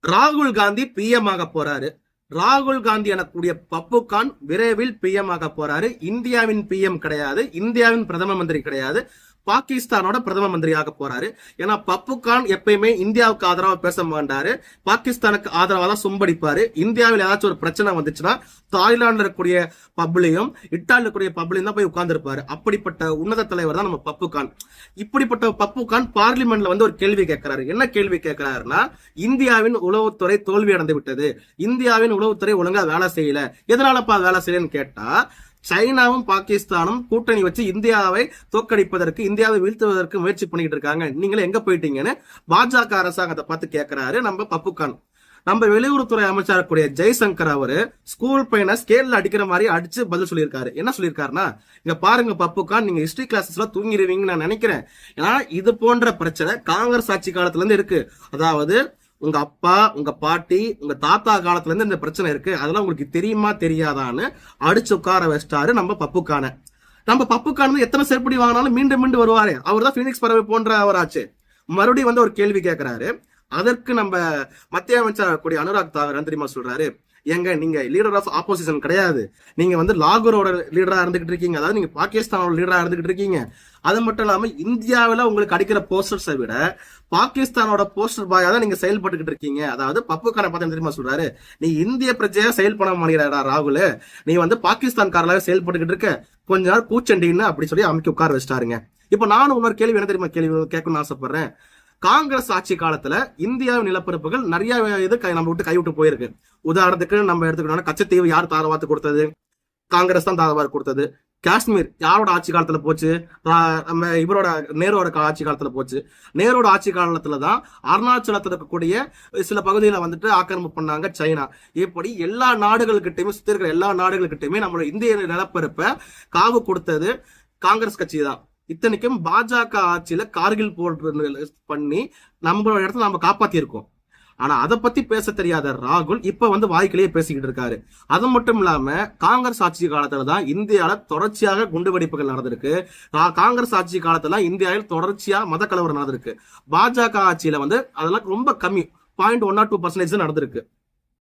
ராகுல் காந்தி பிஎம் ஆக போறாரு. ராகுல் காந்தி எனக்கூடிய பப்புகான் விரைவில் பிஎம் ஆக போறாரு. இந்தியாவின் பிஎம் கிடையாது, இந்தியாவின் பிரதம மந்திரி கிடையாது, பாகிஸ்தானோட பிரதம மந்திரியாக போறாரு. ஏன்னா பப்புகான் எப்பயுமே இந்தியாவுக்கு ஆதரவா பேச மாட்டாரு, பாகிஸ்தானுக்கு ஆதரவா தான் சும்படிப்பாரு. இந்தியாவில் ஏதாச்சும் ஒரு பிரச்சனை வந்துச்சுன்னா தாய்லாந்துல இருக்கக்கூடிய பப்ளையும் இட்டாலியில் இருக்கக்கூடிய பப்ளையும் தான் போய் உட்கார்ந்து இருப்பாரு. அப்படிப்பட்ட உன்னத தலைவர் தான் நம்ம பப்புகான். இப்படிப்பட்ட பப்புகான் பார்லிமெண்ட்ல வந்து ஒரு கேள்வி கேட்கிறாரு. என்ன கேள்வி கேட்கிறாருன்னா, இந்தியாவின் உளவுத்துறை தோல்வி அடைந்து விட்டது, இந்தியாவின் உளவுத்துறை ஒழுங்கா வேலை செய்யல, எதனாலப்பா வேலை செய்யலன்னு கேட்டா, சைனாவும் பாகிஸ்தானும் கூட்டணி வச்சு இந்தியாவை தோற்கடிப்பதற்கு, இந்தியாவை வீழ்த்துவதற்கு முயற்சி பண்ணிட்டு இருக்காங்க, நீங்களே எங்க போயிட்டீங்கன்னு பாஜக அரசாங்கத்தை பார்த்து கேட்கிறாரு நம்ம பப்புகான். நம்ம வெளியுறவுத்துறை அமைச்சர் கூடிய ஜெய்சங்கர் அவரு ஸ்கூல் பையனை ஸ்கேல்ல அடிக்கிற மாதிரி அடிச்சு பதில் சொல்லியிருக்காரு. என்ன சொல்லியிருக்காருன்னா, இங்க பாருங்க பப்புகான், நீங்க ஹிஸ்டரி கிளாஸஸ்ல தூங்கிடுவீங்கன்னு நான் நினைக்கிறேன். ஏன்னா இது போன்ற பிரச்சனை காங்கிரஸ் ஆட்சி காலத்துல இருந்து இருக்கு. அதாவது உங்க அப்பா, உங்க பாட்டி, உங்க தாத்தா காலத்துல இருந்து இந்த பிரச்சனை இருக்கு, அதெல்லாம் உங்களுக்கு தெரியுமா தெரியாதான்னு அடிச்சு உட்கார வச்சிட்டாரு நம்ம பப்புகான. நம்ம பப்புகான் எத்தனை செருப்படி வாங்கினாலும் மீண்டும் மீண்டும் வருவாரு. அவர் தான் பீனிக்ஸ் பறவை போன்ற அவராச்சு. மறுபடியும் வந்து ஒரு கேள்வி கேட்கிறாரு. அதற்கு நம்ம மத்திய அமைச்சர் கூடிய அனுராக் தாக்கூர் தெரியுமா சொல்றாரு, ஏங்க நீங்க லீடர் ஆஃப் ஆப்போசிஷன் கிடையாது, நீங்க வந்து லாகூரோட லீடரா இருந்துகிட்டு இருக்கீங்க, அதாவது நீங்க பாகிஸ்தானோட லீடரா இருந்துகிட்டு இருக்கீங்க. அது மட்டும் இல்லாம இந்தியாவில உங்களுக்கு அடிக்கிற போஸ்டர்ஸை விட பாகிஸ்தானோட போஸ்டர் பாயா தான் நீங்க செயல்பட்டுக்கிட்டு இருக்கீங்க. அதாவது பப்புகானை பார்த்து தெரியுமா சொல்றாரு, நீ இந்திய பிரஜையா செயல்பட மாட்டேங்கிறடா ராகுல், நீ வந்து பாகிஸ்தான் காரலாக செயல்பட்டுக்கிட்டு இருக்க, கொஞ்ச நேரம் கூச்சண்டின்னு அப்படி சொல்லி அமைக்க உட்கார வச்சிட்டாருங்க. இப்ப நானும் இன்னொரு கேள்வி என்ன தெரியுமா கேட்கணும்னு ஆசைப்படுறேன். காங்கிரஸ் ஆட்சி காலத்துல இந்தியாவின் நிலப்பரப்புகள் நிறைய இது நம்ம விட்டு கைவிட்டு போயிருக்கு. உதாரணத்துக்கு நம்ம எடுத்துக்கிட்டோம்னா, கச்சத்தீவு யார் தாரவாத்து கொடுத்தது? காங்கிரஸ் தான் தாரவாத்து கொடுத்தது. காஷ்மீர் யாரோட ஆட்சி காலத்துல போச்சு? நம்ம இவரோட நேருவோட ஆட்சி காலத்துல போச்சு. நேருவோட ஆட்சி காலத்துலதான் அருணாச்சலத்தில் இருக்கக்கூடிய சில பகுதிகளை வந்துட்டு ஆக்கிரமிப்பு பண்ணாங்க சைனா. இப்படி எல்லா நாடுகளுக்கிட்டையுமே, சுத்தி இருக்கிற எல்லா நாடுகளுக்கிட்டையுமே நம்மளோட இந்திய நிலப்பரப்பை காவு கொடுத்தது காங்கிரஸ் கட்சி தான். இத்தனைக்கும் பாஜக ஆட்சியில கார்கில் போர் பண்ணி நம்மளோட இடத்துல நம்ம காப்பாத்தி இருக்கோம். ஆனா அதை பத்தி பேச தெரியாத ராகுல் இப்ப வந்து வாய்க்கிலேயே பேசிக்கிட்டு இருக்காரு. அது மட்டும் இல்லாம காங்கிரஸ் ஆட்சி காலத்துல தான் இந்தியாவில தொடர்ச்சியாக குண்டுவெடிப்புகள் நடந்திருக்கு. காங்கிரஸ் ஆட்சி காலத்துல இந்தியாவில் தொடர்ச்சியா மத கலவரம் நடந்திருக்கு. பாஜக ஆட்சியில வந்து அதெல்லாம் ரொம்ப கம்மி, 0.1 or 2% நடந்திருக்கு.